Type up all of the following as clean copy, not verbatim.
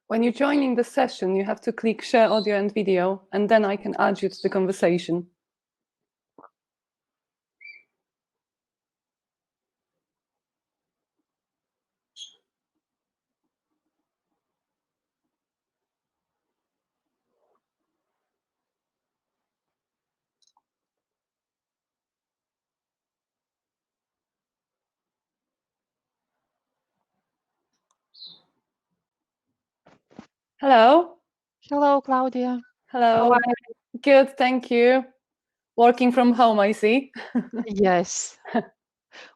When you're joining the session, you have to click share audio and video, and then I can add you to the conversation. Hello. Hello, Klaudia. Hello. Good, thank you. Working from home, I see. Yes.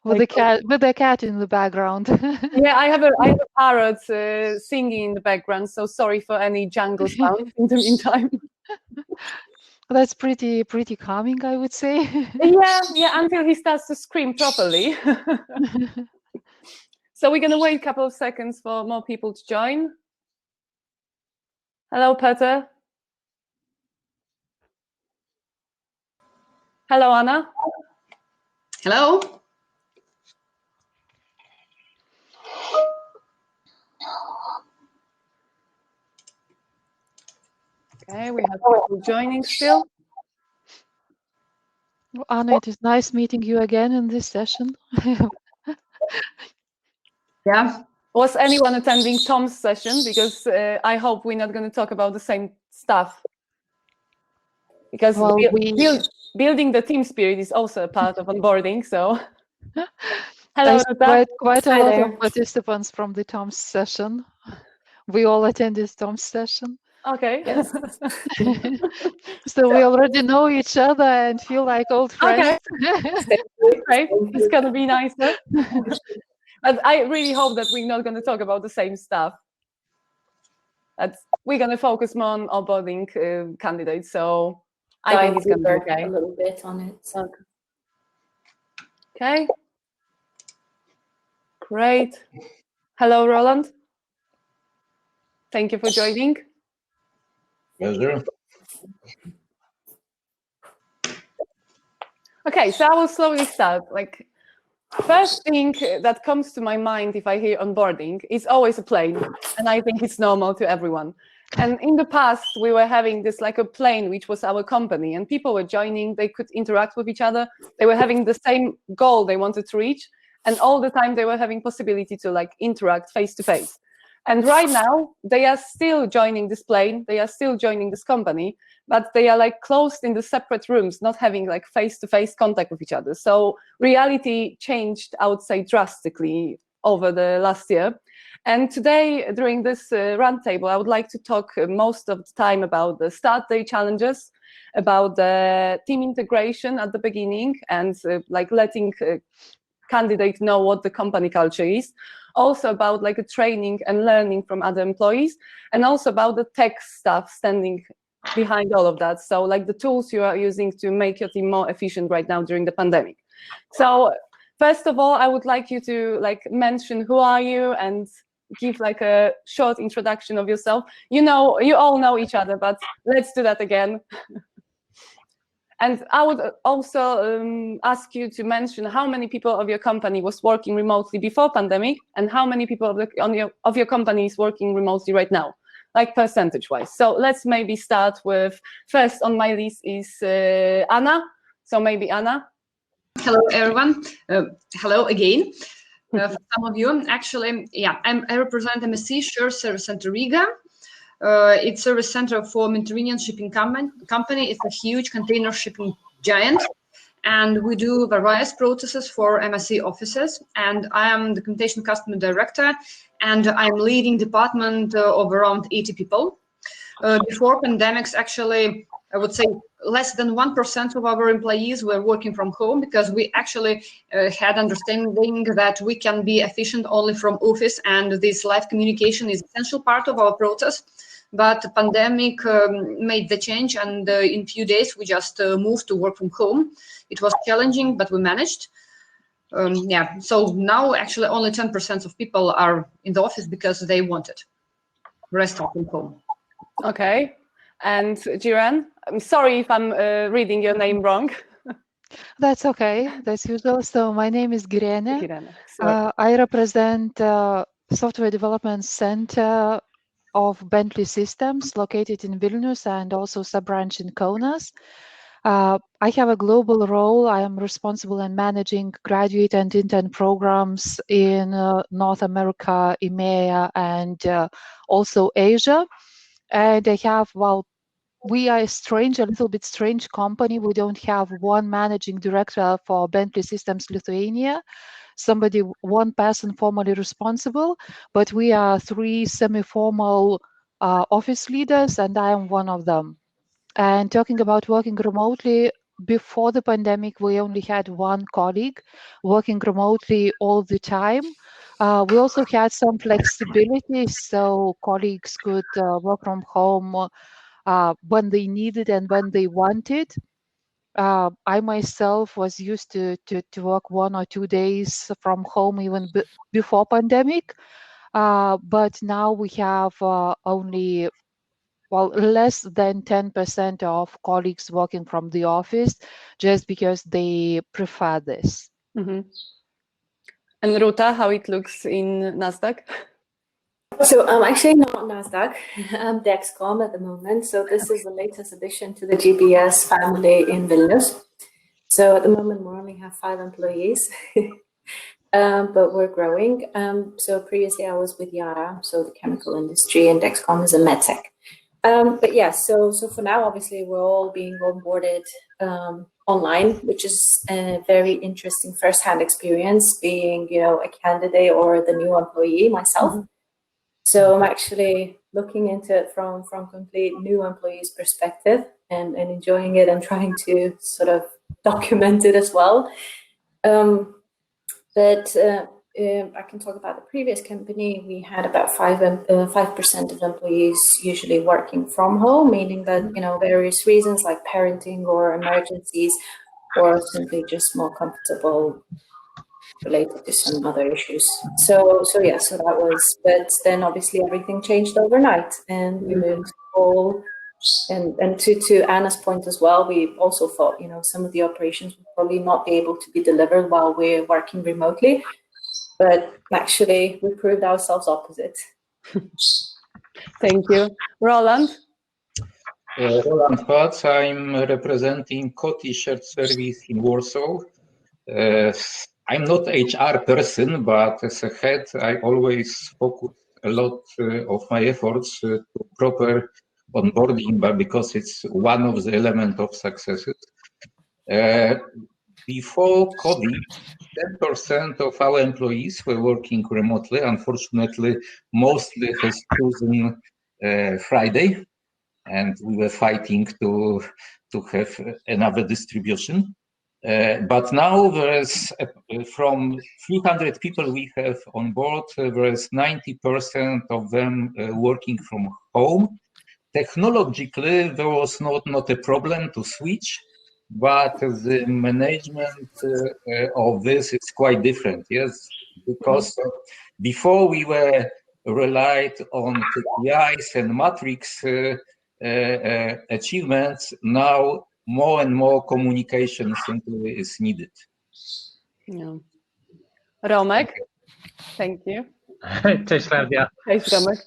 With the cat in the background. Yeah, I have a parrot singing in the background, so sorry for any jungle sound in the meantime. That's pretty calming, I would say. Yeah, until he starts to scream properly. So we're gonna wait a couple of seconds for more people to join. Hello, Peter. Hello, Anna. Hello. Okay, we have people joining still. Well, Anna, it is nice meeting you again in this session. Yeah. Was anyone attending Tom's session? Because I hope we're not going to talk about the same stuff. Because well, building the team spirit is also a part of onboarding. So, hello, quite a lot of participants from the Tom's session. We all attended Tom's session. Okay. Yes. So we already know each other and feel like old friends. Okay. Great. It's going to be nicer. But I really hope that we're not going to talk about the same stuff. We're going to focus more on onboarding candidates. So I think it's going to be okay. A little bit on it. Okay. Great. Hello, Roland. Thank you for joining. Pleasure. Okay, so I will slowly start. Like, first thing that comes to my mind if I hear onboarding is always a plane, and I think it's normal to everyone. And in the past, we were having this like a plane, which was our company, and people were joining, they could interact with each other, they were having the same goal they wanted to reach, and all the time they were having possibility to like interact face to face. And right now, they are still joining this plane, they are still joining this company, but they are like closed in the separate rooms, not having like face-to-face contact with each other. So reality changed, I would say, drastically over the last year. And today, during this roundtable, I would like to talk most of the time about the start day challenges, about the team integration at the beginning, and like letting candidates know what the company culture is, also about like a training and learning from other employees, and also about the tech stuff standing behind all of that. So like the tools you are using to make your team more efficient right now during the pandemic. So first of all, I would like you to like mention who are you and give like a short introduction of yourself. You all know each other, but let's do that again. And I would also ask you to mention how many people of your company was working remotely before pandemic, and how many people of your company is working remotely right now, like percentage-wise. So let's maybe start with, first on my list is Anna. So maybe Anna. Hello, everyone. Hello again. For some of you, actually, yeah, I represent MSC Shared Service Center Riga. It's a service center for Mediterranean shipping company. It's a huge container shipping giant, and we do various processes for MSC offices. And I am the Computation Customer Director, and I'm leading department of around 80 people. Before pandemics, actually, I would say less than 1% of our employees were working from home, because we actually had understanding that we can be efficient only from office, and this live communication is essential part of our process. But the pandemic made the change, and in few days we just moved to work from home. It was challenging, but we managed. Yeah, so now actually only 10% of people are in the office because they wanted. Rest are from home. Okay. And Jiran, I'm sorry if I'm reading your name wrong. That's okay. That's usual. So my name is Girene. I represent Software Development Center of Bentley Systems located in Vilnius and also sub-branch in Kaunas. I have a global role. I am responsible in managing graduate and intern programs in North America, EMEA, and also Asia. And I have, well, we are a little bit strange company. We don't have one managing director for Bentley Systems Lithuania, one person formally responsible, but we are 3 semi-formal office leaders, and I am one of them. And talking about working remotely, before the pandemic, we only had one colleague working remotely all the time. We also had some flexibility, so colleagues could work from home when they needed and when they wanted. I myself was used to work 1 or 2 days from home even before pandemic, but now we have only less than 10% of colleagues working from the office, just because they prefer this. Mm-hmm. And Ruta, how it looks in NASDAQ? So I'm actually not NASDAQ. I'm Dexcom at the moment. So this is the latest addition to the GBS family in Vilnius. So at the moment, we only have 5 employees, but we're growing. So previously I was with Yara, so the chemical industry, and Dexcom is a medtech. But yeah, so for now, obviously, we're all being onboarded online, which is a very interesting first-hand experience, being, a candidate or the new employee myself. Mm-hmm. So I'm actually looking into it from complete new employee's perspective and enjoying it and trying to sort of document it as well. But I can talk about the previous company. We had about 5% of employees usually working from home, meaning that, various reasons like parenting or emergencies, or simply just more comfortable related to some other issues. So that was, but then obviously everything changed overnight and we moved all, and to Anna's point as well, we also thought, some of the operations would probably not be able to be delivered while we're working remotely, but actually we proved ourselves opposite. Thank you. Roland? Roland Pats, I'm representing Coty Shared Service in Warsaw. I'm not HR person, but as a head, I always focus a lot of my efforts to proper onboarding, but because it's one of the elements of successes. Before COVID, 10% of our employees were working remotely. Unfortunately, mostly has chosen Friday, and we were fighting to have another distribution. But now there's, from 300 people we have on board, there's 90% of them working from home. Technologically, there was not a problem to switch, but the management of this is quite different, yes, because before we were relied on KPIs and matrix achievements, now more and more communication simply is needed. Yeah. Romek, thank you. Cześć, Klaudia. Cześć, Romek.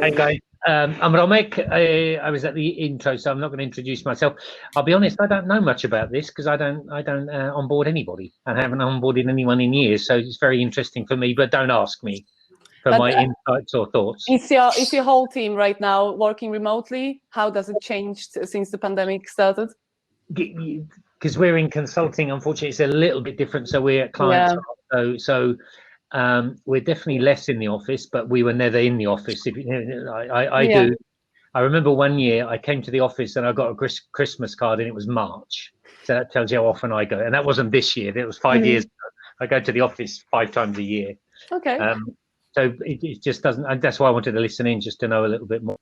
Hey guys, I'm Romek. I was at the intro, so I'm not going to introduce myself. I'll be honest, I don't know much about this because I don't onboard anybody. I haven't onboarded anyone in years, so it's very interesting for me. But don't ask me for my insights or thoughts. Is your whole team right now working remotely? How does it change since the pandemic started? Because we're in consulting, unfortunately, it's a little bit different. So we're at clients, so we're definitely less in the office, but we were never in the office. I remember one year I came to the office and I got a Christmas card and it was March. So that tells you how often I go. And that wasn't this year. That was 5 years ago. I go to the office 5 times a year. Okay. So it just doesn't, and that's why I wanted to listen in, just to know a little bit more.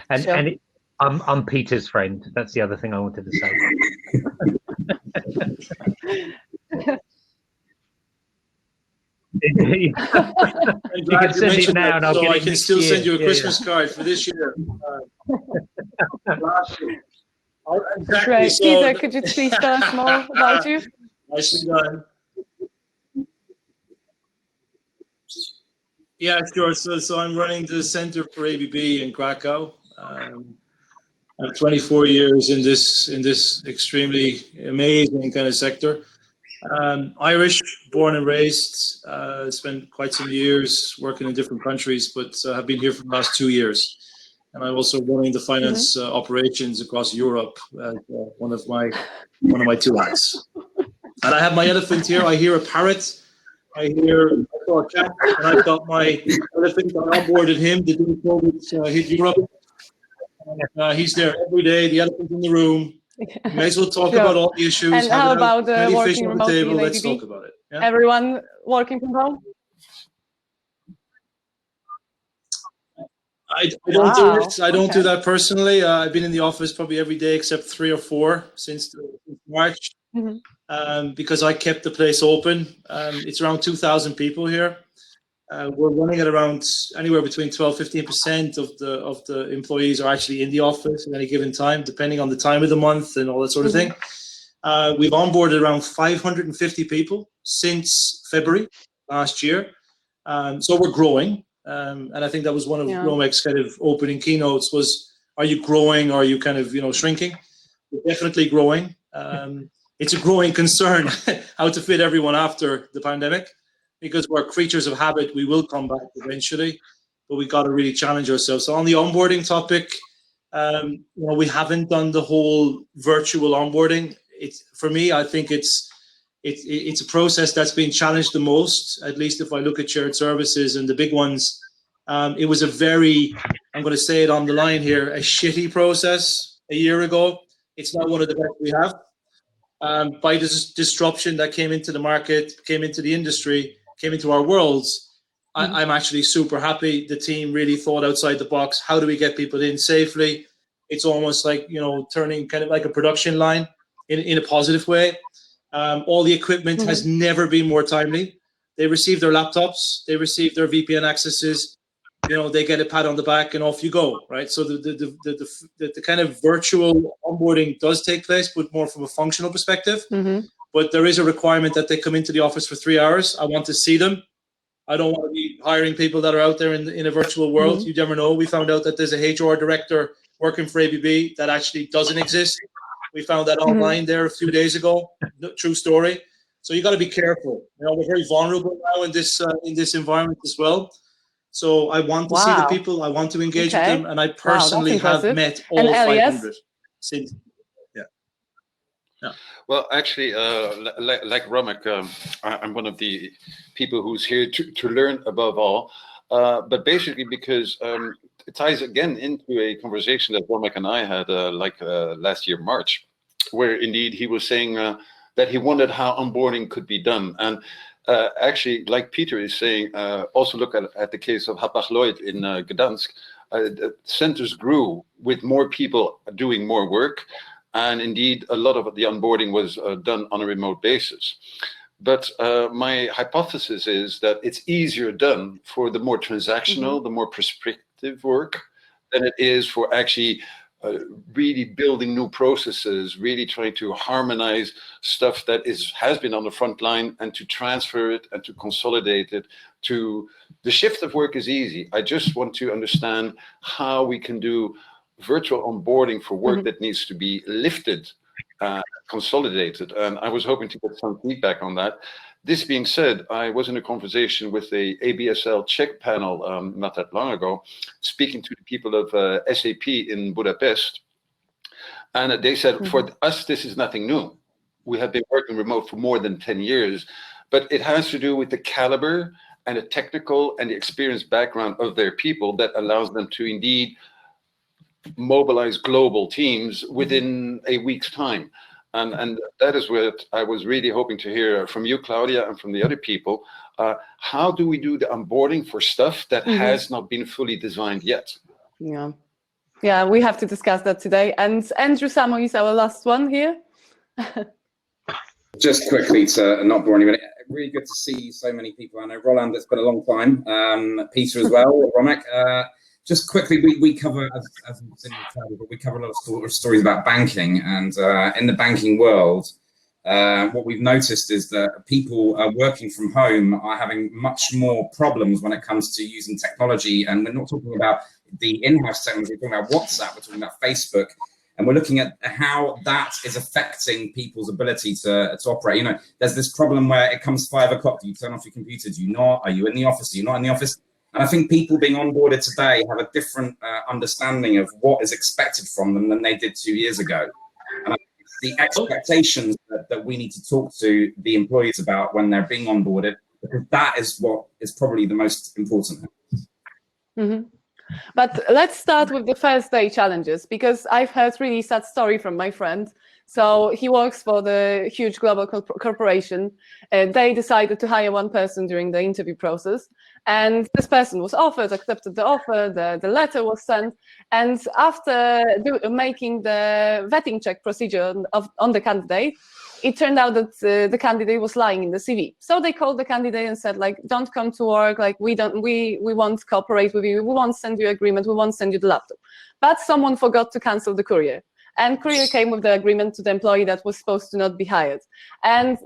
And sure. and I'm Peter's friend. That's the other thing I wanted to say. You can send it now, and I'll get it. I can still send you a Christmas card for this year. Great. Peter, could you please tell us more about you? Nicely done. Yeah, sure. So I'm running the Center for ABB in Krakow. I'm 24 years in this extremely amazing kind of sector. Irish, born and raised. Spent quite some years working in different countries, but have been here for the last 2 years. And I'm also running the finance operations across Europe as one of my 2 hats. And I have my elephant here. I hear a parrot. I saw a cat, and I got my elephant. I onboarded him. The day COVID hit Europe. He's there every day. The elephant's in the room. We may as well talk about all the issues. And how about working remotely in ABB? Let's talk about it. Yeah? Everyone working from home? I don't do it. I don't do that personally. I've been in the office probably every day except 3 or 4 since March. Because I kept the place open. It's around 2,000 people here. We're running at around anywhere between 12-15% of the employees are actually in the office at any given time, depending on the time of the month and all that sort of thing. We've onboarded around 550 people since February last year. So we're growing. And I think that was one of Romek's kind of opening keynotes was, are you growing? Or are you kind of, shrinking? We're definitely growing. It's a growing concern how to fit everyone after the pandemic, because we're creatures of habit. We will come back eventually, but we got to really challenge ourselves. So on the onboarding topic, we haven't done the whole virtual onboarding. For me, I think it's a process that's been challenged the most, at least if I look at shared services and the big ones. It was a very, I'm going to say it on the line here, a shitty process a year ago. It's not one of the best we have. By this disruption that came into the market, came into the industry, came into our worlds, I'm actually super happy. The team really thought outside the box. How do we get people in safely? It's almost like, turning kind of like a production line in a positive way. All the equipment has never been more timely. They receive their laptops, they receive their VPN accesses, they get a pat on the back and off you go, right? So the kind of virtual onboarding does take place, but more from a functional perspective. But there is a requirement that they come into the office for 3 hours. I want to see them. I don't want to be hiring people that are out there in a virtual world. You never know. We found out that there's a HR director working for ABB that actually doesn't exist. We found that online there a few days ago. True story. So you got to be careful. We're very vulnerable now in this environment as well. So I want to see the people. I want to engage with them, and I personally have met all 500 since. Yeah. Well, actually, like Romek, I'm one of the people who's here to learn above all. But basically, because it ties again into a conversation that Romek and I had last year, March, where indeed he was saying that he wondered how onboarding could be done. And actually, like Peter is saying, also look at the case of Hapag-Lloyd in Gdansk. Centers grew with more people doing more work. And indeed, a lot of the onboarding was done on a remote basis. But my hypothesis is that it's easier done for the more transactional, the more prescriptive work than it is for actually really building new processes, really trying to harmonize stuff that has been on the front line and to transfer it and to consolidate it to the shift of work is easy. I just want to understand how we can do virtual onboarding for work that needs to be lifted, consolidated. And I was hoping to get some feedback on that. This being said, I was in a conversation with a ABSL Czech panel not that long ago, speaking to the people of SAP in Budapest. And they said, for us, this is nothing new. We have been working remote for more than 10 years, but it has to do with the caliber and the technical and the experience background of their people that allows them to indeed mobilize global teams within a week's time. And that is what I was really hoping to hear from you, Klaudia, and from the other people. How do we do the onboarding for stuff that has not been fully designed yet? Yeah, we have to discuss that today. And Andrew Samo is our last one here. Just quickly to not bore anyone, really good to see so many people. I know Roland, it's been a long time. Peter as well, Romek. Just quickly, we cover, as we've seen in the table, but we cover a lot of stories about banking. And in the banking world, what we've noticed is that people working from home are having much more problems when it comes to using technology. And we're not talking about the in-house technology, we're talking about WhatsApp, we're talking about Facebook, and we're looking at how that is affecting people's ability to operate. You know, there's this problem where it comes 5 o'clock, do you turn off your computer? Do you not? Are you in the office? Are you not in the office? And I think people being onboarded today have a different understanding of what is expected from them than they did 2 years ago. And I think it's the expectations that we need to talk to the employees about when they're being onboarded, because that is what is probably the most important. Mm-hmm. But let's start with the first day challenges, because I've heard really sad story from my friend. So he works for the huge global corporation, and they decided to hire one person during the interview process. And this person was offered, accepted the offer, the letter was sent. And after making the vetting check procedure on the candidate, it turned out that the candidate was lying in the CV. So they called the candidate and said, like, don't come to work, like, we won't cooperate with you, we won't send you agreement, we won't send you the laptop. But someone forgot to cancel the courier. And courier came with the agreement to the employee that was supposed to not be hired. And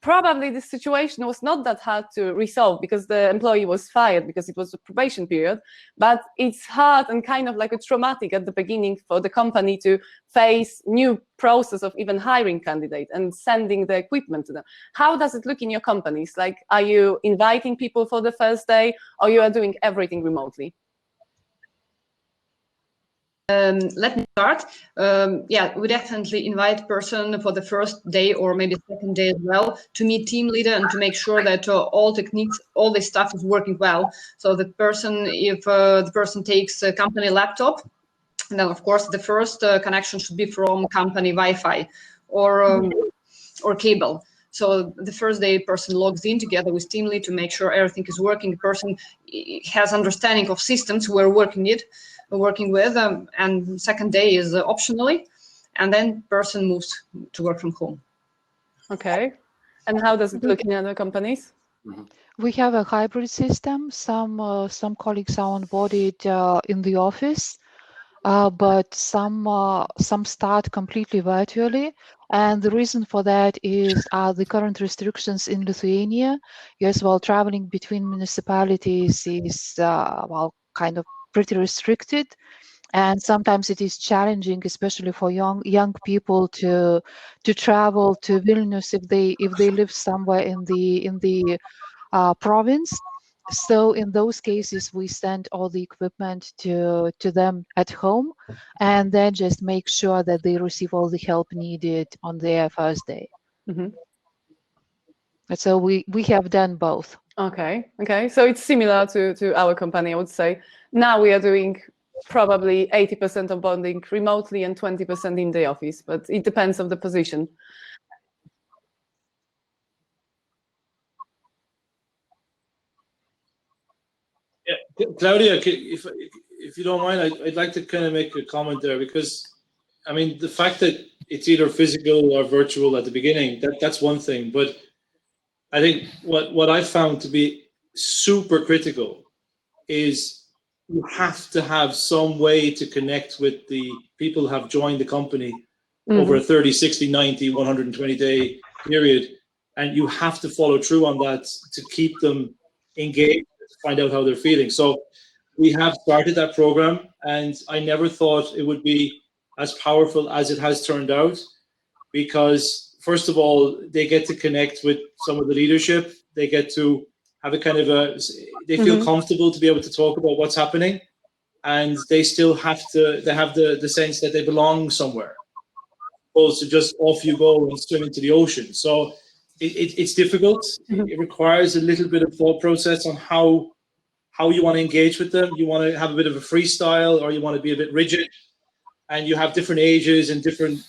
probably this situation was not that hard to resolve because the employee was fired because it was a probation period, but it's hard and kind of like a traumatic at the beginning for the company to face new process of even hiring candidate and sending the equipment to them. How does it look in your companies? Like, are you inviting people for the first day, or you are doing everything remotely? Let me start. Yeah, we definitely invite person for the first day or maybe second day as well to meet team leader and to make sure that all techniques, all this stuff is working well. So the person, if the person takes a company laptop, then of course the first connection should be from company Wi-Fi or cable. So the first day person logs in together with team lead to make sure everything is working. The person has understanding of systems we're working with, and second day is optionally, and then person moves to work from home. Okay. And how does it look in other companies? We have a hybrid system. Some colleagues are onboarded in the office, but some start completely virtually. And the reason for that is the current restrictions in Lithuania. Yes, while traveling between municipalities is kind of pretty restricted, and sometimes it is challenging, especially for young people, to travel to Vilnius if they live somewhere in the province. So in those cases, we send all the equipment to them at home, and then just make sure that they receive all the help needed on their first day. Mm-hmm. So we have done both. Okay. So it's similar to our company, I would say. Now we are doing probably 80% of bonding remotely and 20% in the office, but it depends on the position. Yeah, Klaudia, if you don't mind, I'd like to kind of make a comment there, because I mean, the fact that it's either physical or virtual at the beginning, that's one thing, but I think what I found to be super critical is you have to have some way to connect with the people who have joined the company over a 30, 60, 90, 120 day period. And you have to follow through on that to keep them engaged, to find out how they're feeling. So we have started that program, and I never thought it would be as powerful as it has turned out, because first of all, they get to connect with some of the leadership. They get to have a kind of they feel comfortable to be able to talk about what's happening, and they still have the sense that they belong somewhere, opposed to just off you go and swim into the ocean. So it's difficult. It requires a little bit of thought process on how you want to engage with them. You want to have a bit of a freestyle, or you want to be a bit rigid, and you have different ages and different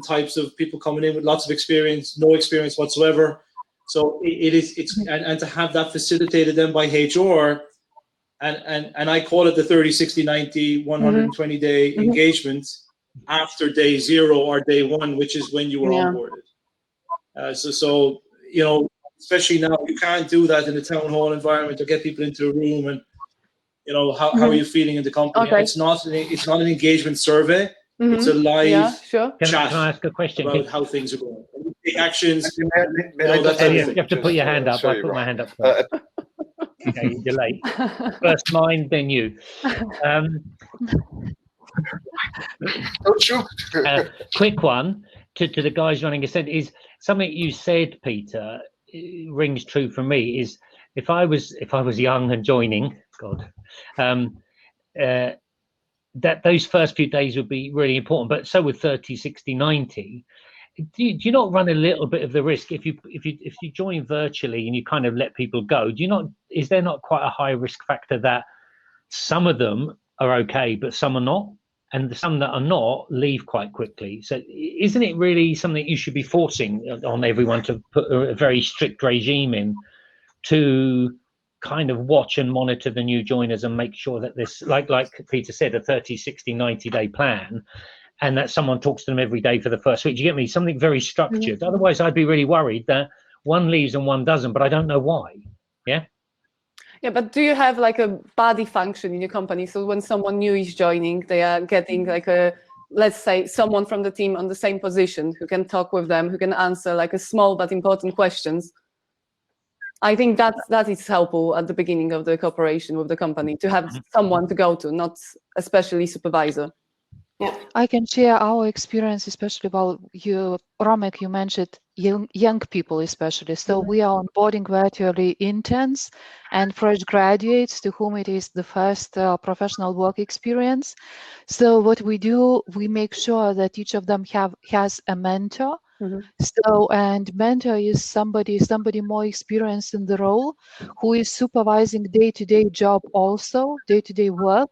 types of people coming in with lots of experience, no experience whatsoever. So it's to have that facilitated then by HR, and I call it the 30, 60, 90, 120 day engagement after day 0 or day 1, which is when you were onboarded. So especially now, you can't do that in a town hall environment or get people into a room and how are you feeling in the company. Okay. It's not an engagement survey. It's a live chat. Can I ask a question? About how things are going. take actions. You have to put your hand up. I put my hand up first. Okay, you're late. First mine, then you. Quick one to the guys running a centre is something you said, Peter. Rings true for me. Is if I was young and joining, God, that those first few days would be really important. But so would 30, 60, 90. Do you not run a little bit of the risk if you join virtually and you kind of let people go? Is there not quite a high risk factor that some of them are okay, but some are not, and some that are not leave quite quickly? So isn't it really something you should be forcing on everyone to put a very strict regime in to kind of watch and monitor the new joiners and make sure that this, like Peter said, a 30, 60, 90-day plan, and that someone talks to them every day for the first week? Do you get me? Something very structured. Otherwise, I'd be really worried that one leaves and one doesn't, but I don't know why. Yeah? Yeah, but do you have like a body function in your company? So when someone new is joining, they are getting like let's say, someone from the team on the same position who can talk with them, who can answer like a small but important questions. I think that is helpful at the beginning of the cooperation with the company, to have someone to go to, not especially supervisor. Yeah, I can share our experience, especially while Romek, you mentioned young people especially. So we are onboarding virtually interns and fresh graduates to whom it is the first professional work experience. So what we do, we make sure that each of them has a mentor. So, and mentor is somebody more experienced in the role, who is supervising day-to-day job also, day-to-day work.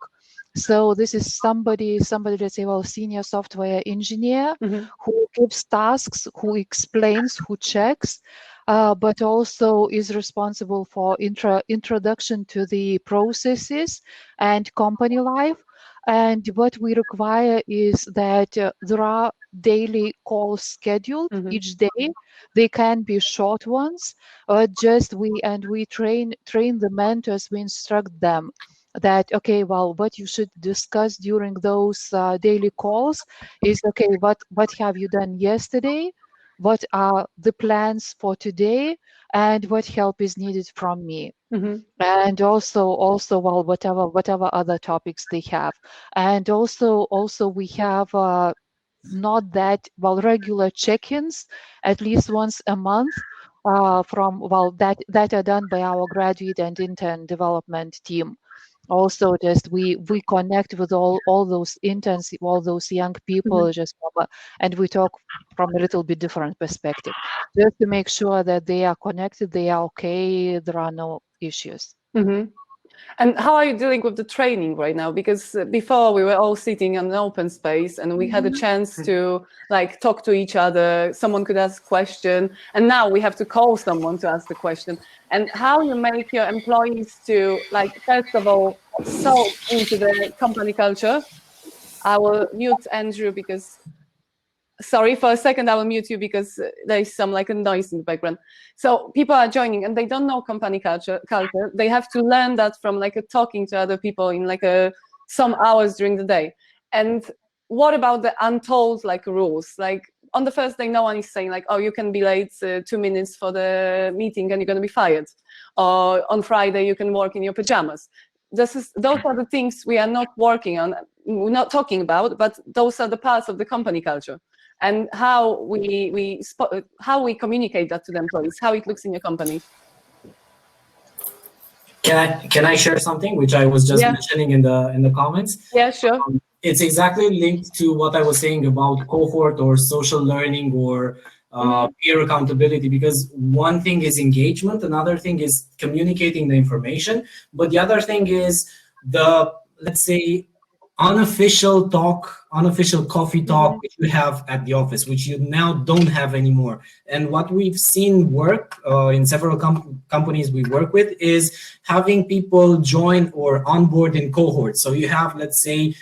So this is somebody, let's say, well, senior software engineer who gives tasks, who explains, who checks, but also is responsible for introduction to the processes and company life. And what we require is that there are daily calls scheduled each day. They can be short ones, or just we train the mentors, we instruct them that, okay, well, what you should discuss during those daily calls is, okay, what have you done yesterday? What are the plans for today? And what help is needed from me? And also, well, whatever other topics they have. And also we have not that, well, regular check-ins at least once a month that are done by our graduate and intern development team. Also, just we connect with all those interns, all those young people, and we talk from a little bit different perspective, just to make sure that they are connected, they are okay, there are no issues. And how are you dealing with the training right now? Because before we were all sitting in an open space and we had a chance to like talk to each other. Someone could ask a question, and now we have to call someone to ask the question. And how you make your employees to, like, first of all, so into the company culture. I will mute Andrew because, sorry, for a second I will mute you because there is some like a noise in the background. So people are joining and they don't know company culture. They have to learn that from like talking to other people in like some hours during the day. And what about the untold like rules? Like on the first day, no one is saying like, oh, you can be late 2 minutes for the meeting and you're going to be fired. Or on Friday, you can work in your pajamas. Those are the things we are not working on, we're not talking about, but those are the parts of the company culture. And how we communicate that to the employees, how it looks in your company. Can I share something which I was just mentioning in the comments? Yeah, sure. It's exactly linked to what I was saying about cohort or social learning or peer accountability, because one thing is engagement, another thing is communicating the information, but the other thing is the, let's say, unofficial coffee talk which you have at the office, which you now don't have anymore. And what we've seen work in several companies we work with is having people join or onboard in cohorts. So you have, let's say,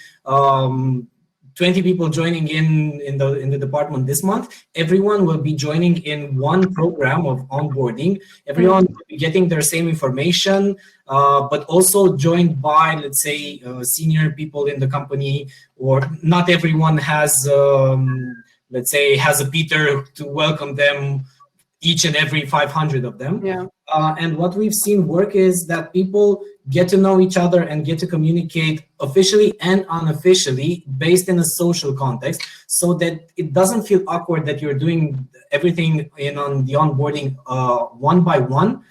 20 people joining in the department this month. Everyone will be joining in one program of onboarding. Everyone will be getting their same information, but also joined by, let's say, senior people in the company, or not everyone has let's say, has a Peter to welcome them, each and every 500 of them. Yeah. And what we've seen work is that people get to know each other and get to communicate officially and unofficially based in a social context, so that it doesn't feel awkward that you're doing everything on the onboarding one by one.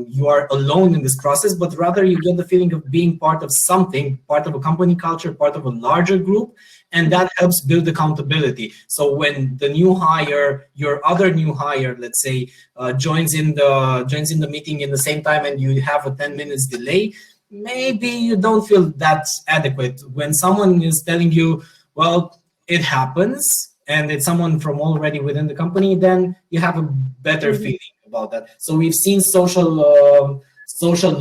You are alone in this process, but rather you get the feeling of being part of something, part of a company culture, part of a larger group, and that helps build accountability. So when the new hire, your other new hire, let's say, joins in the meeting in the same time, and you have a 10 minutes delay, maybe you don't feel that adequate. When someone is telling you, well, it happens, and it's someone from already within the company, then you have a better feeling about that. So we've seen social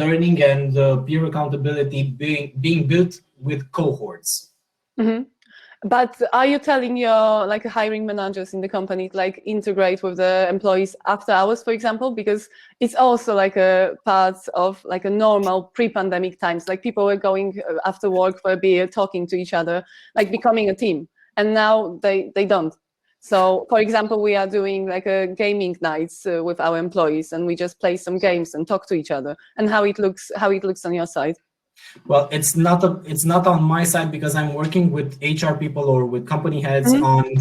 learning and peer accountability being built with cohorts. Mm-hmm. But are you telling your hiring managers in the company integrate with the employees after hours, for example? Because it's also a part of a normal pre-pandemic times. People were going after work for a beer, talking to each other, becoming a team. And now they don't. So, for example, we are doing a gaming nights with our employees, and we just play some games and talk to each other. And how it looks on your side. Well, it's not on my side, because I'm working with HR people or with company heads on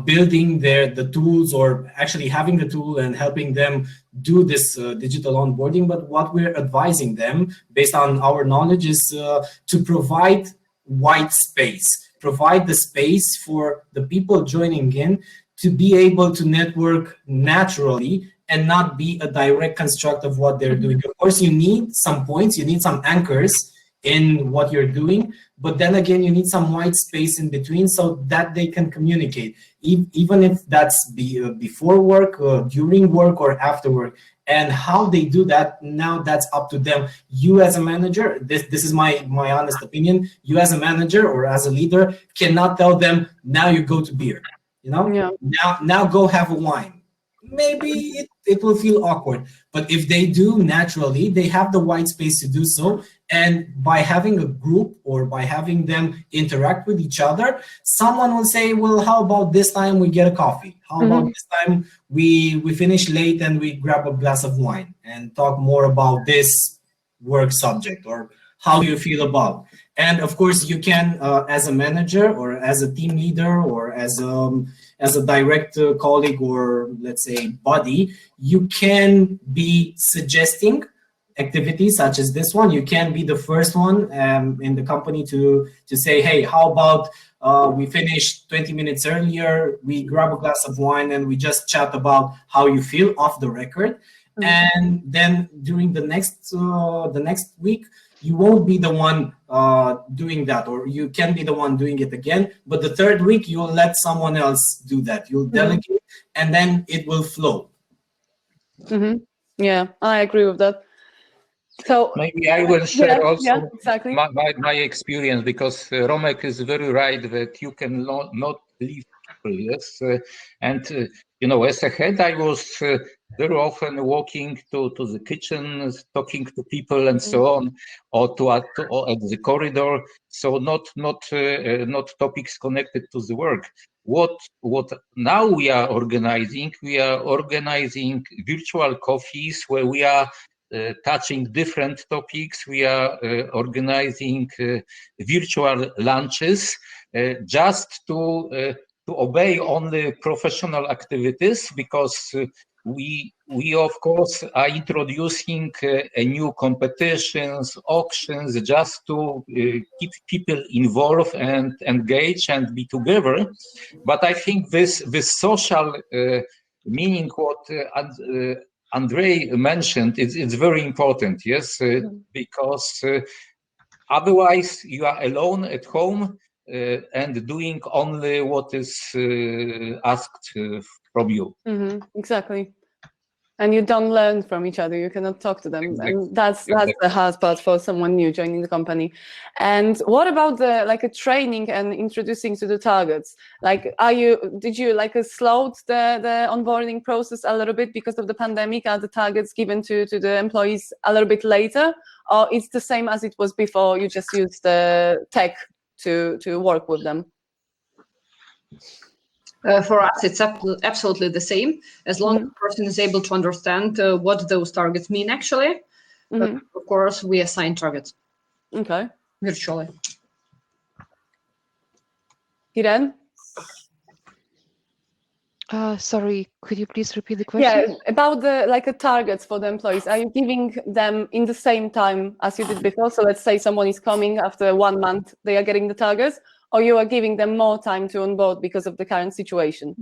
building the tools, or actually having the tool and helping them do this digital onboarding. But what we're advising them, based on our knowledge, is to provide white space, provide the space for the people joining in to be able to network naturally and not be a direct construct of what they're doing. Of course, you need some points, you need some anchors in what you're doing, but then again, you need some white space in between so that they can communicate, even if that's before work, during work, or after work. And how they do that, now that's up to them. You as a manager, this is my honest opinion, you as a manager or as a leader cannot tell them, now you go to beer, now go have a wine. Maybe it will feel awkward, but if they do naturally, they have the white space to do so. And by having a group, or by having them interact with each other, someone will say, well, how about this time we get a coffee? How about this time we finish late and we grab a glass of wine and talk more about this work subject, or how do you feel about? And of course, you can, as a manager or as a team leader or as a direct colleague, or let's say buddy, you can be suggesting activities such as this one. You can be the first one in the company to say, hey, how about we finish 20 minutes earlier, we grab a glass of wine and we just chat about how you feel off the record. And then during the next week, you won't be the one doing that, or you can be the one doing it again. But the third week, you'll let someone else do that. You'll delegate, and then it will flow. Yeah, I agree with that. So maybe I will share also exactly. my experience, because Romek is very right that you can not leave people. Yes, and as a head, I was very often walking to the kitchen, talking to people and so on, or at the corridor. So not topics connected to the work. What now we are organizing? We are organizing virtual coffees where we are touching different topics. We are organizing virtual lunches just to obey only professional activities, because we of course are introducing a new competitions, auctions, just to keep people involved and engaged and be together. But I think this social meaning, what Andrei mentioned, it's very important, yes, because otherwise you are alone at home and doing only what is asked from you. Exactly. And you don't learn from each other. You cannot talk to them, and that's the hard part for someone new joining the company. And what about the a training and introducing to the targets? Did you slowed the onboarding process a little bit because of the pandemic? Are the targets given to the employees a little bit later, or it's the same as it was before? You just use the tech to work with them. For us, it's absolutely the same, as long as the person is able to understand what those targets mean, actually. Of course, we assign targets. Okay. Virtually. Kiran? Sorry, could you please repeat the question? Yeah, about the targets for the employees. Are you giving them in the same time as you did before? So let's say someone is coming after 1 month, they are getting the targets, or you are giving them more time to onboard because of the current situation?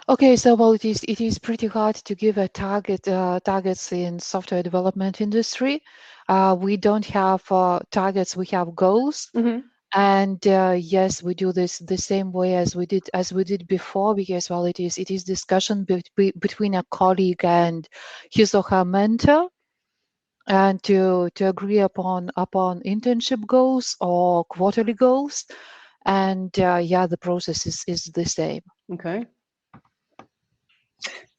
Okay, so well, it is pretty hard to give a targets in software development industry. We don't have targets; we have goals. And yes, we do this the same way as we did before, because well, it is discussion between a colleague and his or her mentor, and to agree upon internship goals or quarterly goals, and yeah, the process is the same. Okay.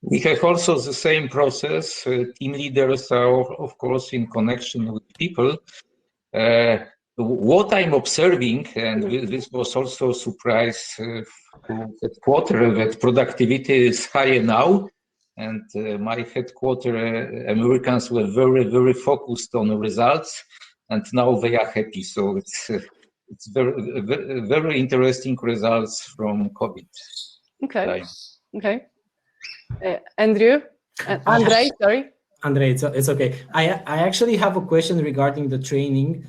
We have also the same process. Team leaders are, of course, in connection with people. What I'm observing, and this was also a surprise to headquarter, that productivity is higher now. And my headquarter Americans were very, very focused on the results, and now they are happy. So it's very, very interesting results from COVID. Okay. time. Okay. Andrew? Andrei, sorry. Andrei, it's okay. I actually have a question regarding the training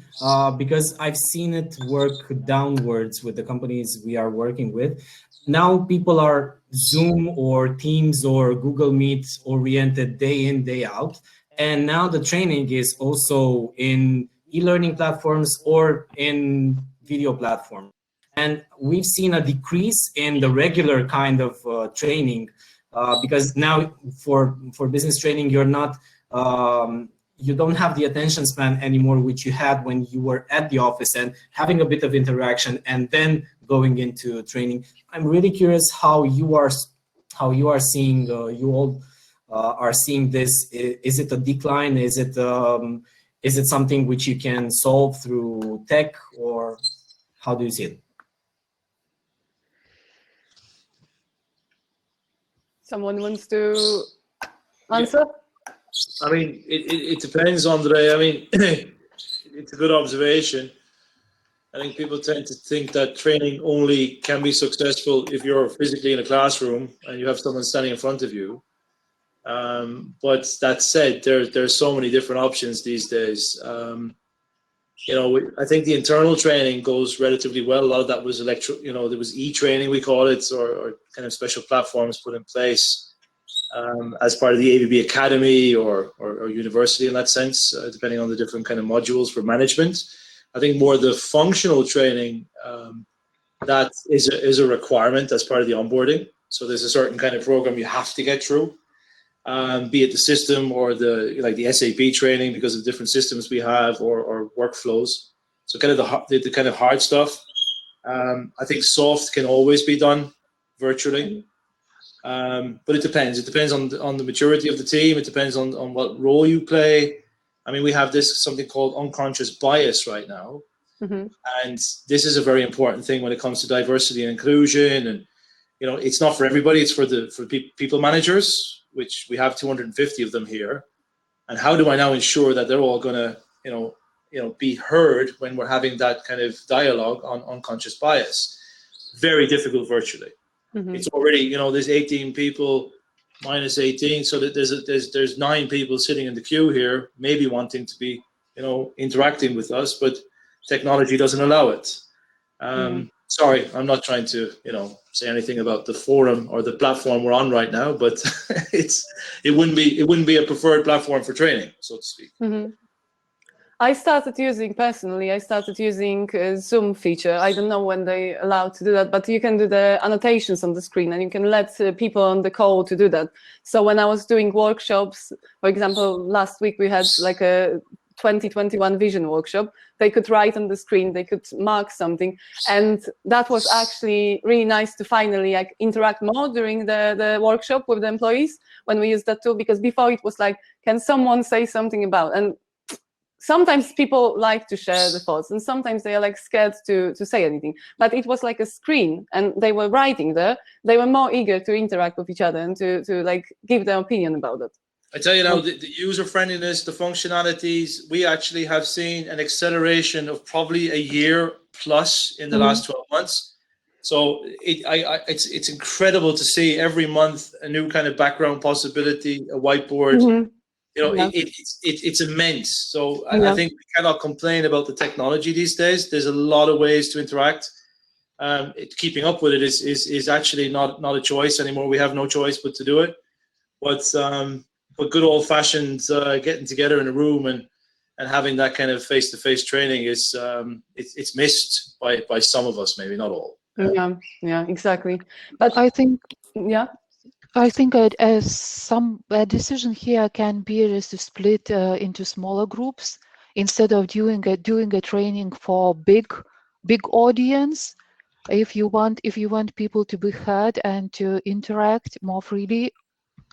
because I've seen it work downwards with the companies we are working with. Now people are Zoom or Teams or Google Meet oriented day in, day out. And now the training is also in e-learning platforms or in video platforms. And we've seen a decrease in the regular kind of training. Because now for business training, you're not, you don't have the attention span anymore, which you had when you were at the office and having a bit of interaction and then going into training. I'm really curious how you are seeing, you all are seeing this. Is it a decline? Is it something which you can solve through tech, or how do you see it? Someone wants to answer? I mean, it depends, Andre. I mean, it's a good observation. I think people tend to think that training only can be successful if you're physically in a classroom and you have someone standing in front of you. But that said, there's so many different options these days. You know, I think the internal training goes relatively well. A lot of that was there was e-training, we call it, or kind of special platforms put in place as part of the ABB Academy or university in that sense, depending on the different kind of modules for management. I think more the functional training, that is a requirement as part of the onboarding. So there's a certain kind of program you have to get through. Be it the system or the SAP training because of the different systems we have or workflows. So kind of the kind of hard stuff. I think soft can always be done virtually, but it depends. It depends on the maturity of the team. It depends on what role you play. I mean, we have something called unconscious bias right now, and this is a very important thing when it comes to diversity and inclusion. And it's not for everybody. It's for people managers, which we have 250 of them here. And how do I now ensure that they're all going to, be heard when we're having that kind of dialogue on unconscious bias? Very difficult virtually. It's already, there's 18 people minus 18, so that there's 9 people sitting in the queue here, maybe wanting to be, interacting with us, but technology doesn't allow it. Sorry, I'm not trying to, say anything about the forum or the platform we're on right now, but it wouldn't be a preferred platform for training, so to speak. I started using Zoom feature. I don't know when they allow to do that, but you can do the annotations on the screen and you can let people on the call to do that. So when I was doing workshops, for example, last week we had like a 2021 vision workshop. They could write on the screen, they could mark something, and that was actually really nice to finally interact more during the workshop with the employees when we used that tool, because before it was like, can someone say something about, and sometimes people like to share the thoughts, and sometimes they are like scared to say anything. But it was like a screen, and they were writing there. They were more eager to interact with each other and to like give their opinion about it. I tell you now, the user friendliness, the functionalities, we actually have seen an acceleration of probably a year plus in the last 12 months. So it's incredible to see every month a new kind of background possibility, a whiteboard. You know, it's immense. So I think we cannot complain about the technology these days. There's a lot of ways to interact. Keeping up with it is actually not a choice anymore. We have no choice but to do it. But good old fashioned getting together in a room and having that kind of face-to-face training is it's missed by some of us, maybe not all. Yeah, exactly. But I think a decision here can be just to split into smaller groups instead of doing a training for big audience. If you want people to be heard and to interact more freely,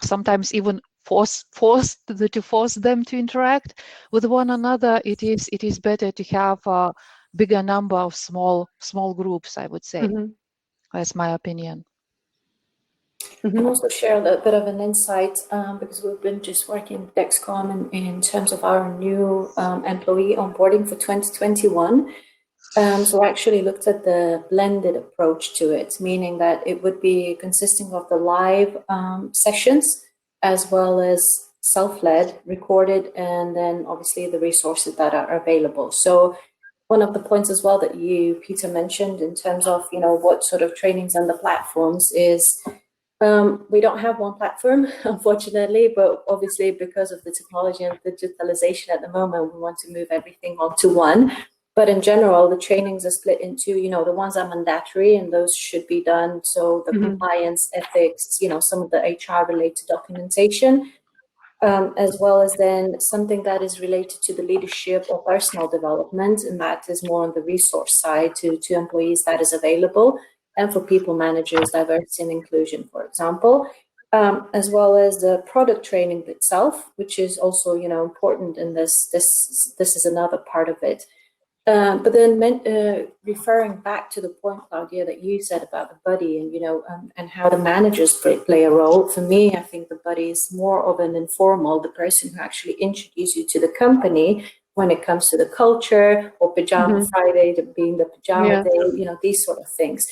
sometimes even force them to interact with one another, it is better to have a bigger number of small groups, I would say. That's my opinion. I also share a little bit of an insight because we've been just working with Dexcom in terms of our new employee onboarding for 2021. So I actually looked at the blended approach to it, meaning that it would be consisting of the live sessions as well as self-led, recorded, and then obviously the resources that are available. So one of the points as well that you, Peter, mentioned in terms of, you know, what sort of trainings and the platforms is we don't have one platform, unfortunately, but obviously because of the technology and digitalization at the moment, we want to move everything onto one. But in general, the trainings are split into, you know, the ones are mandatory and those should be done. So the compliance, ethics, you know, some of the HR related documentation, as well as then something that is related to the leadership or personal development. And that is more on the resource side to employees that is available. And for people managers, diversity and inclusion, for example, as well as the product training itself, which is also, you know, important in this is another part of it. But then referring back to the point, Klaudia, that you said about the buddy and, you know, and how the managers play a role. For me, I think the buddy is more of an informal, the person who actually introduces you to the company when it comes to the culture, or Pajama Friday being the pajama day, you know, these sort of things.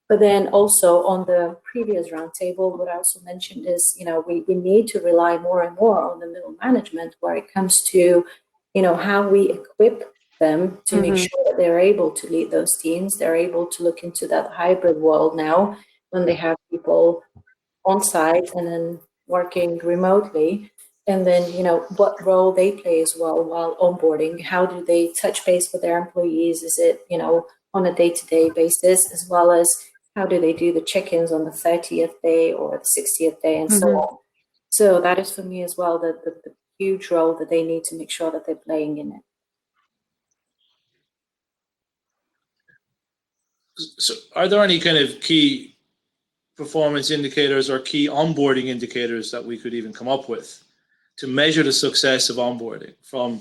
But then also on the previous roundtable, what I also mentioned is, you know, we need to rely more and more on the middle management where it comes to, you know, how we equip them to make sure that they're able to lead those teams. They're able to look into that hybrid world now when they have people on site and then working remotely. And then, you know, what role they play as well while onboarding. How do they touch base with their employees? Is it, you know, on a day-to-day basis, as well as how do they do the check-ins on the 30th day or the 60th day and so on. So that is for me as well, the huge role that they need to make sure that they're playing in it. So are there any kind of key performance indicators or key onboarding indicators that we could even come up with to measure the success of onboarding from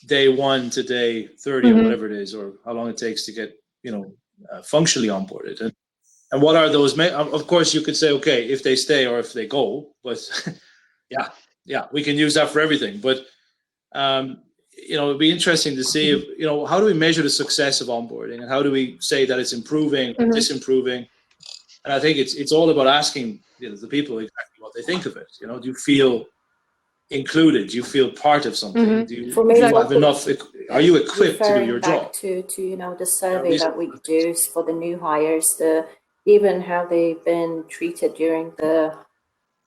day 1 to day 30 or whatever it is, or how long it takes to get, you know, functionally onboarded? And what are those? Of course, you could say, okay, if they stay or if they go, but yeah, we can use that for everything. But you know, it'd be interesting to see if, you know, how do we measure the success of onboarding, and how do we say that it's improving or disimproving? And I think it's all about asking, you know, the people exactly what they think of it. You know, do you feel included? Do you feel part of something? Do you have enough? Are you equipped to do your job? To you know, the survey that we do for the new hires, even how they've been treated during the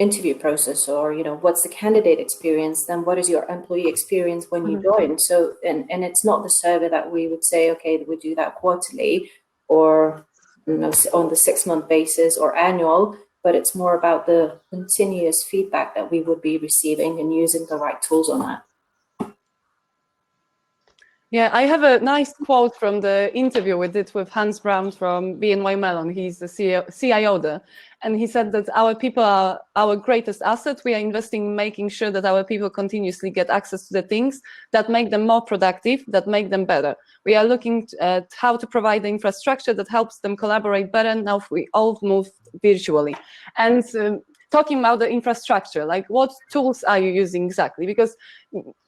interview process, or, you know, what's the candidate experience, then what is your employee experience when you join? So, and it's not the survey that we would say, okay, we do that quarterly or, you know, on the 6-month basis or annual, but it's more about the continuous feedback that we would be receiving and using the right tools on that. Yeah, I have a nice quote from the interview we did with Hans Brown from BNY Mellon. He's the CIO there. And he said that our people are our greatest asset. We are investing in making sure that our people continuously get access to the things that make them more productive, that make them better. We are looking at how to provide the infrastructure that helps them collaborate better. Now we all move virtually. And talking about the infrastructure, like what tools are you using exactly? Because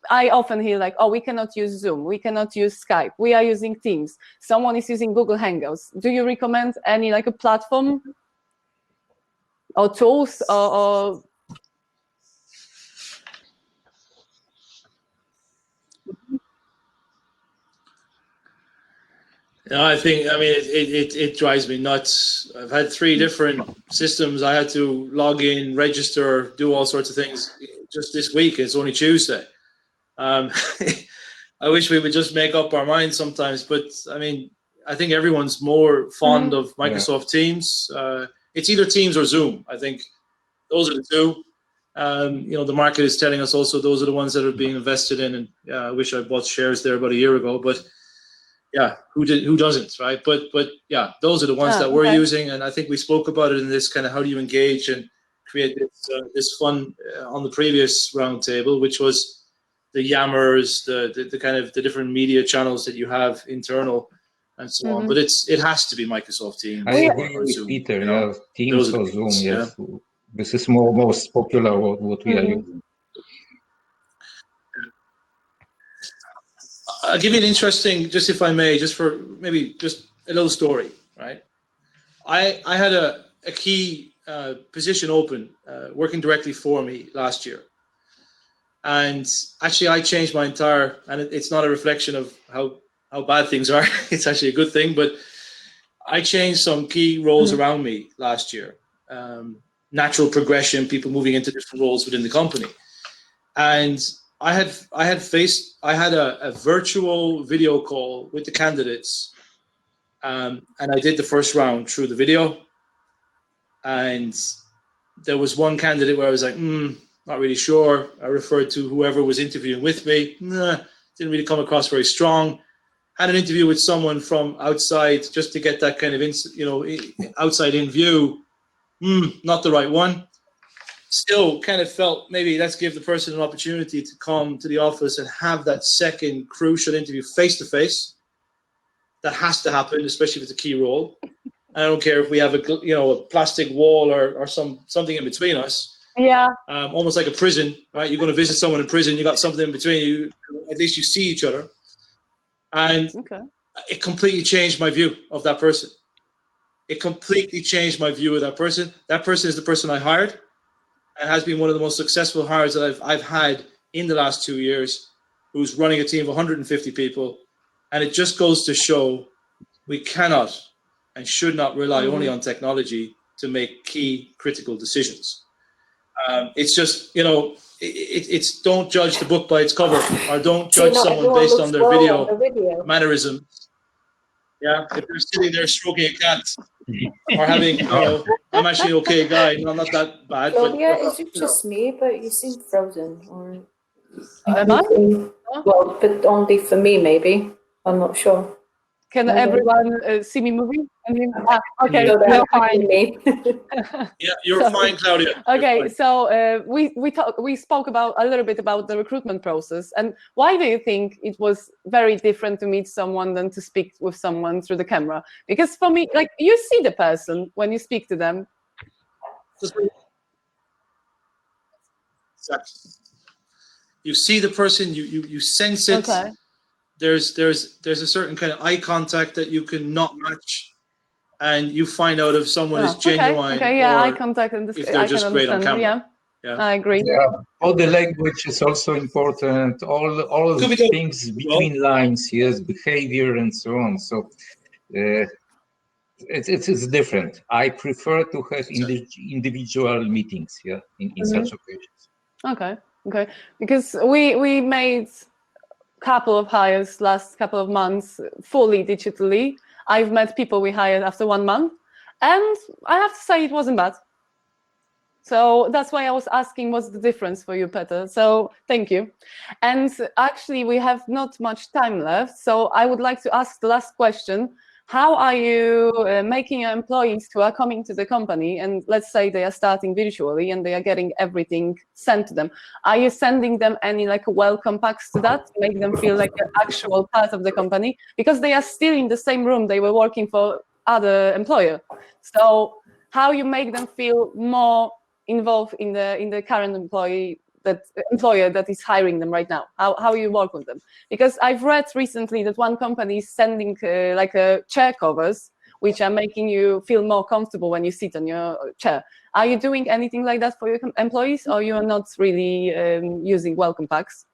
I often hear like, oh, we cannot use Zoom, we cannot use Skype, we are using Teams, someone is using Google Hangouts. Do you recommend any like a platform or tools or... No, I mean, it drives me nuts. I've had 3 different systems. I had to log in, register, do all sorts of things just this week. It's only Tuesday. I wish we would just make up our minds sometimes, but I mean, I think everyone's more fond of Microsoft Teams. It's either Teams or Zoom. I think those are the 2. You know, the market is telling us also those are the ones that are being invested in. And yeah, I wish I bought shares there about a year ago, but yeah, who doesn't, right? But yeah, those are the ones that we're using, and I think we spoke about it in this kind of how do you engage and create this fun on the previous roundtable, which was the yammers, the kind of the different media channels that you have internal and so on. But it has to be Microsoft Teams. I agree with Peter. You know? Teams or Zoom. Yes, this is most popular what we are using. I'll give you an interesting, just if I may, just for maybe just a little story, right? I had a key position open working directly for me last year. And actually I changed my entire, and it's not a reflection of how bad things are, it's actually a good thing, but I changed some key roles around me last year. Natural progression, people moving into different roles within the company. And I had a virtual video call with the candidates, and I did the first round through the video. And there was one candidate where I was like, not really sure. I referred to whoever was interviewing with me. Didn't really come across very strong. Had an interview with someone from outside just to get that kind of outside in view. Not the right one. Still kind of felt maybe let's give the person an opportunity to come to the office and have that second crucial interview face to face. That has to happen, especially if it's a key role. I don't care if we have a plastic wall or something in between us. Yeah. Almost like a prison, right? You're going to visit someone in prison. You got something in between you. At least you see each other. And it completely changed my view of that person. It completely changed my view of that person. That person is the person I hired. And has been one of the most successful hires that I've had in the last 2 years, who's running a team of 150 people. And it just goes to show we cannot and should not rely only on technology to make key critical decisions. It's just, it's don't judge the book by its cover, or don't judge someone based on their video mannerisms. Yeah, if they're sitting there stroking a cat or having, I'm actually an okay guy, no, I'm not that bad. Klaudia, is it just me, but you seem frozen? Or am I? Well, but only for me, maybe. I'm not sure. Can everyone see me moving? Okay, no, fine. Yeah, you're fine, Klaudia. Okay, so we spoke about a little bit about the recruitment process, and why do you think it was very different to meet someone than to speak with someone through the camera? Because for me, like, you see the person when you speak to them. Exactly. You see the person, you sense it. Okay. There's a certain kind of eye contact that you cannot match, and you find out if someone is genuine. Okay, yeah, or eye contact and if they're just great on camera. Yeah, I agree. Yeah, body language is also important. All the things between lines, yes, behavior and so on. So it's different. I prefer to have individual meetings, in such occasions. Okay, because we made couple of hires last couple of months fully digitally. I've met people we hired after 1 month, and I have to say it wasn't bad. So that's why I was asking what's the difference for you, Peter. So thank you. And actually, we have not much time left. So I would like to ask the last question. How are you making your employees who are coming to the company, and let's say they are starting virtually and they are getting everything sent to them? Are you sending them any like welcome packs to that, to make them feel like an actual part of the company? Because they are still in the same room they were working for other employer. So how you make them feel more involved in the current employer that is hiring them right now? How you work with them? Because I've read recently that one company is sending like chair covers, which are making you feel more comfortable when you sit on your chair. Are you doing anything like that for your employees, or you are not really using welcome packs?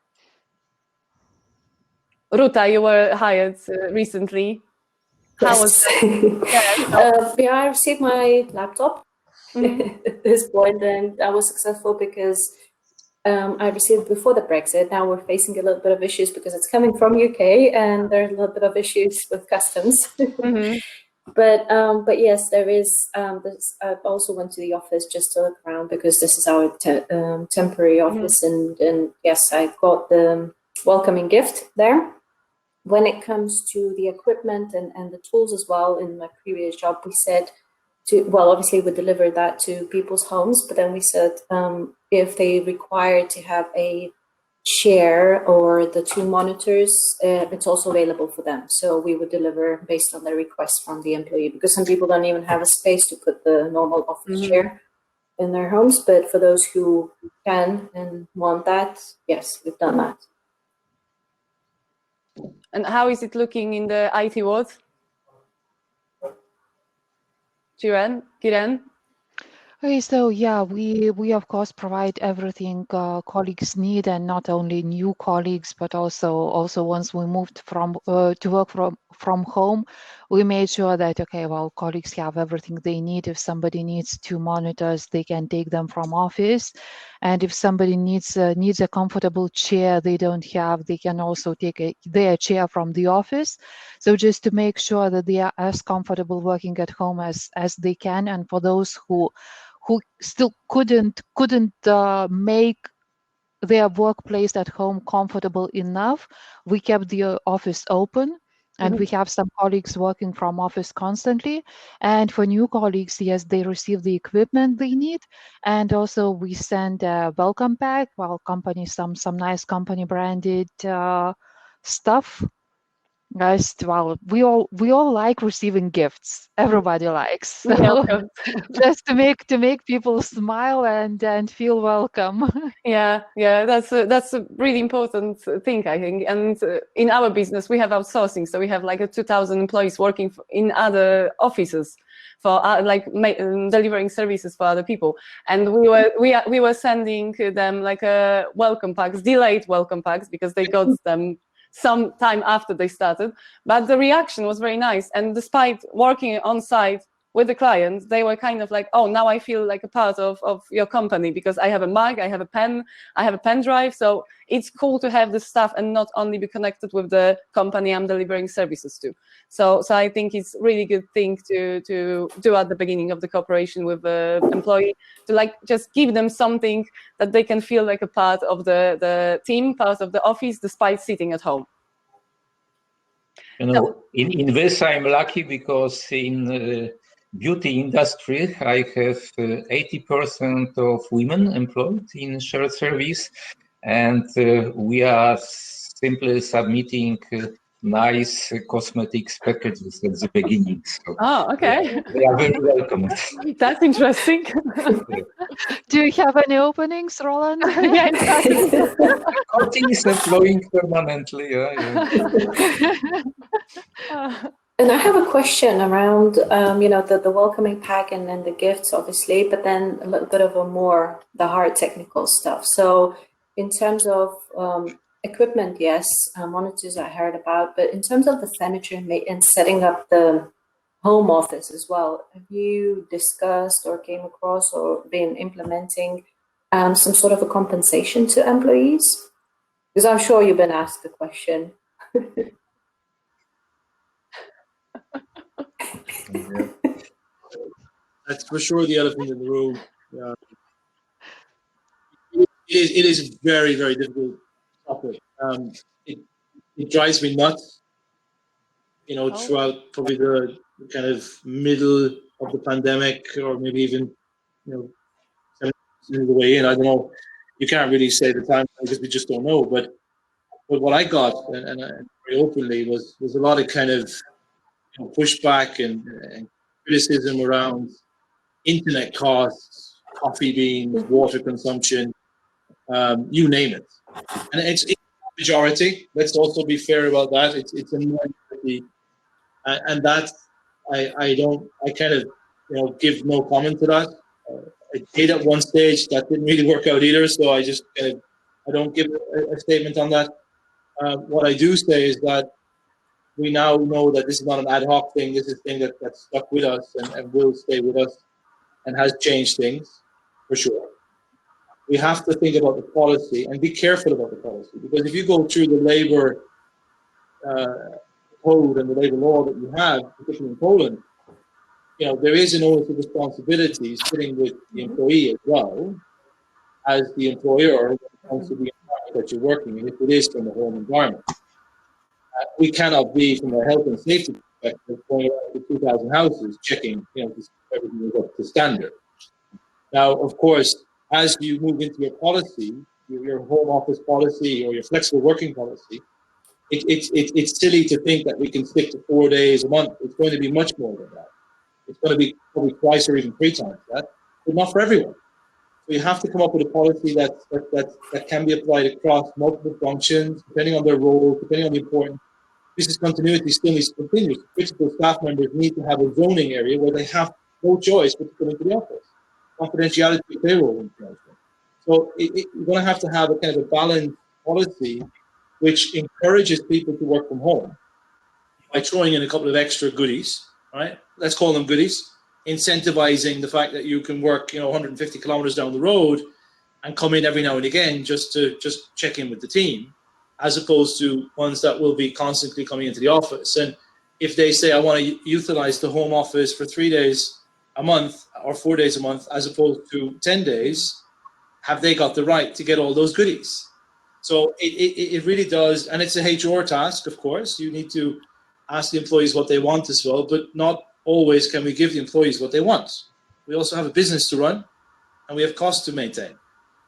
Ruta, you were hired recently. How was that? Yeah, I received my laptop at this point, and I was successful because I received before the Brexit. Now we're facing a little bit of issues because it's coming from UK, and there's a little bit of issues with customs. But yes, there is. I also went to the office just to look around because this is our temporary office, and yes, I got the welcoming gift there. When it comes to the equipment and the tools as well, in my previous job, we said obviously we deliver that to people's homes, but then we said if they require to have a chair or the 2 monitors, it's also available for them. So we would deliver based on the request from the employee, because some people don't even have a space to put the normal office chair in their homes. But for those who can and want that, yes, we've done that. And how is it looking in the IT world? Kiran? Okay, so yeah, we of course provide everything colleagues need, and not only new colleagues, but also once we moved to work from home, we made sure that colleagues have everything they need. If somebody needs 2 monitors, they can take them from office, and if somebody needs a comfortable chair they don't have, they can also take their chair from the office. So just to make sure that they are as comfortable working at home as they can. And for those who still couldn't make their workplace at home comfortable enough, we kept the office open, and we have some colleagues working from office constantly. And for new colleagues, yes, they receive the equipment they need, and also we send a welcome pack, some nice company branded stuff. Guys, well, we all like receiving gifts. Everybody likes. So just to make people smile and feel welcome. Yeah, that's a really important thing, I think. And in our business, we have outsourcing, so we have like 2,000 employees working in other offices for delivering services for other people. And we were sending them like welcome packs, delayed welcome packs, because they got them some time after they started, but the reaction was very nice. And despite working on site with the clients, they were kind of like, oh, now I feel like a part of your company, because I have a mug, I have a pen, I have a pen drive. So it's cool to have this stuff and not only be connected with the company I'm delivering services to. So I think it's a really good thing to do at the beginning of the cooperation with the employee, to like just give them something that they can feel like a part of the team, part of the office, despite sitting at home. You know, in this I'm lucky, because in beauty industry I have 80% of women employed in shared service, and we are simply submitting nice cosmetics packages at the beginning. So okay. They are very welcome. That's interesting. Do you have any openings, Roland? Yeah, exactly. Continues employing permanently. And I have a question around, the welcoming pack and then the gifts, obviously, but then a little bit of the hard technical stuff. So in terms of equipment, yes, monitors I heard about, but in terms of the furniture and setting up the home office as well, have you discussed or came across or been implementing some sort of a compensation to employees? Because I'm sure you've been asked the question. That's for sure the elephant in the room. Yeah. it is very, very difficult topic. It drives me nuts, throughout probably the kind of middle of the pandemic, or maybe even, 7% of the way in. I don't know. You can't really say the time because we just don't know. But what I got, and very openly, was a lot of kind of pushback and criticism around internet costs, coffee beans, water consumption, you name it. And it's a majority. Let's also be fair about that. It's a minority, and that I kind of give no comment to that. I did at one stage. That didn't really work out either. So I just I don't give a statement on that. What I do say is that we now know that this is not an ad hoc thing. This is a thing that's stuck with us and will stay with us and has changed things for sure. We have to think about the policy and be careful about the policy, because if you go through the labor code and the labor law that you have, particularly in Poland, there is an onus of responsibility sitting with the employee as well as the employer when it comes to the environment that you're working in, if it is from a home environment. We cannot be, from a health and safety perspective, going around to 2,000 houses checking, everything is up to standard. Now, of course, as you move into your policy, your home office policy or your flexible working policy, it's silly to think that we can stick to 4 days a month. It's going to be much more than that. It's going to be probably twice or even 3 times that, but not for everyone. So you have to come up with a policy that can be applied across multiple functions, depending on their role, depending on the importance. Business continuity still needs to continue. Critical staff members need to have a zoning area where they have no choice but to come into the office. Confidentiality of payroll information. So you're going to have a kind of a balanced policy which encourages people to work from home by throwing in a couple of extra goodies, right? Let's call them goodies, incentivizing the fact that you can work, 150 kilometers down the road and come in every now and again just to check in with the team, as opposed to ones that will be constantly coming into the office. And if they say, I want to utilize the home office for 3 days a month or 4 days a month, as opposed to 10 days, have they got the right to get all those goodies? So it really does, and it's a HR task, of course. You need to ask the employees what they want as well, but not always can we give the employees what they want. We also have a business to run, and we have costs to maintain.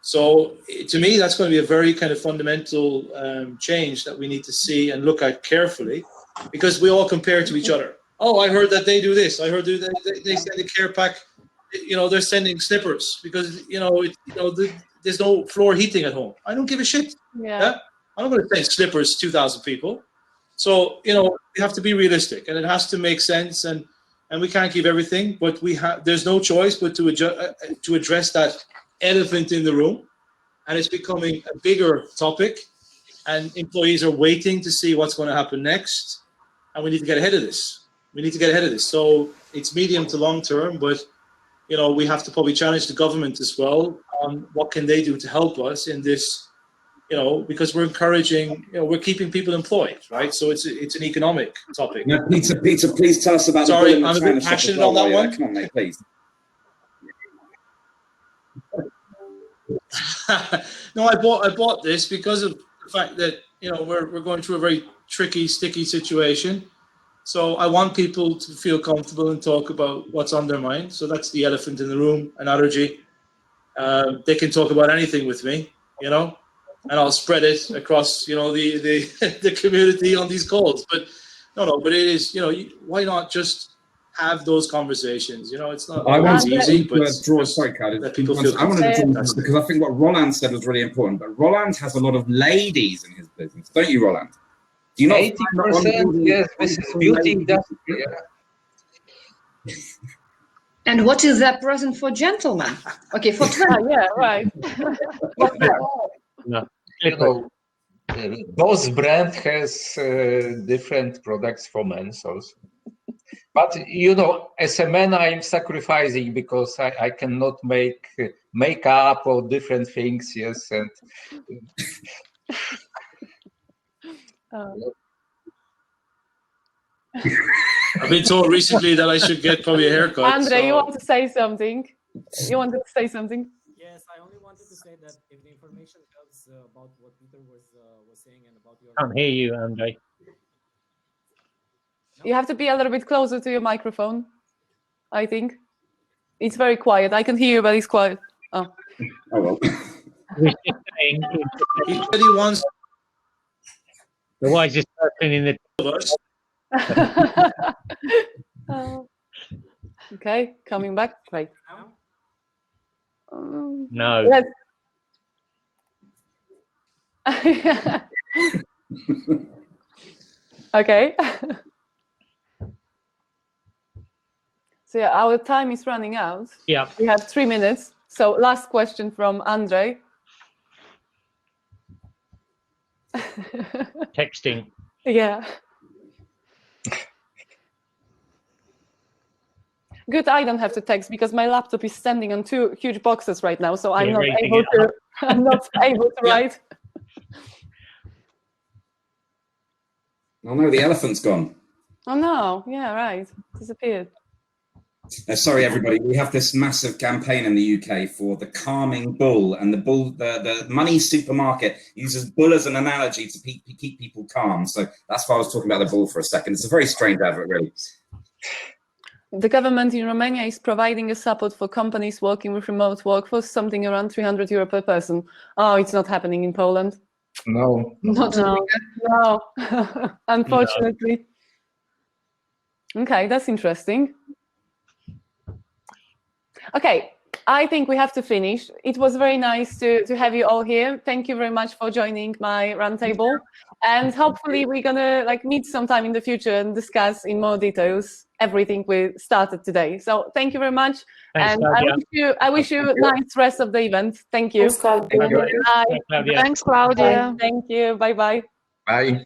So to me, that's going to be a very kind of fundamental change that we need to see and look at carefully, because we all compare to each other. Oh, I heard that they do this. I heard they send a care pack. They're sending slippers because there's no floor heating at home. I don't give a shit. Yeah? I'm not going to send slippers to 2,000 people. So we have to be realistic, and it has to make sense. And we can't give everything, but there's no choice but to address that elephant in the room, and it's becoming a bigger topic. And employees are waiting to see what's going to happen next, and we need to get ahead of this. So it's medium to long term, but we have to probably challenge the government as well on what can they do to help us in this. Because we're encouraging, we're keeping people employed, right? So it's an economic topic. Now, Peter, please tell us about. Sorry, I'm a bit passionate on that one. Come on, mate, please. No, I bought this because of the fact that we're going through a very tricky, sticky situation. So I want people to feel comfortable and talk about what's on their mind. So that's the elephant in the room, an allergy. They can talk about anything with me, and I'll spread it across, the community on these calls. But but it is, why not just have those conversations? It's not always easy, but that people feel I wanted to draw because I think what Roland said was really important. But Roland has a lot of ladies in his business, don't you, Roland? Do you not? 80%, yes, this is beauty industry. And what is that present for gentlemen? Okay, for 20. Yeah, right. No. Boss brand has different products for men also. But as a man, I am sacrificing because I cannot make makeup or different things. Yes, and I've been told recently that I should get probably a haircut. Andre, you want to say something? You wanted to say something? Yes, I only wanted to say that if the information helps about what Peter was saying and about your. Can't hear you, Andre. You have to be a little bit closer to your microphone, I think. It's very quiet. I can hear you, but it's quiet. Oh. Oh well. He said he wants the wisest person in the Okay, coming back. Right. No. Let's... Okay. So yeah, our time is running out. Yeah. We have 3 minutes. So last question from Andre. Texting. Yeah. Good, I don't have to text because my laptop is standing on 2 huge boxes right now, so I'm not able to. I'm not able to write. Oh no, the elephant's gone. Oh no! Yeah, right. Disappeared. Sorry, everybody. We have this massive campaign in the UK for the calming bull, and the money supermarket uses bull as an analogy to keep people calm. So that's why I was talking about the bull for a second. It's a very strange advert, really. The government in Romania is providing a support for companies working with remote workforce, something around 300 euro per person. Oh, it's not happening in Poland. No. No. Unfortunately. No. Okay, that's interesting. Okay, I think we have to finish. It was very nice to have you all here. Thank you very much for joining my roundtable. And hopefully we're gonna meet sometime in the future and discuss in more details everything we started today. So thank you very much. Thanks, and Klaudia. I wish you a nice rest of the event. Thank you. Thanks, Klaudia. Bye. Klaudia. Thanks, Klaudia. Thank you. Bye-bye. Bye.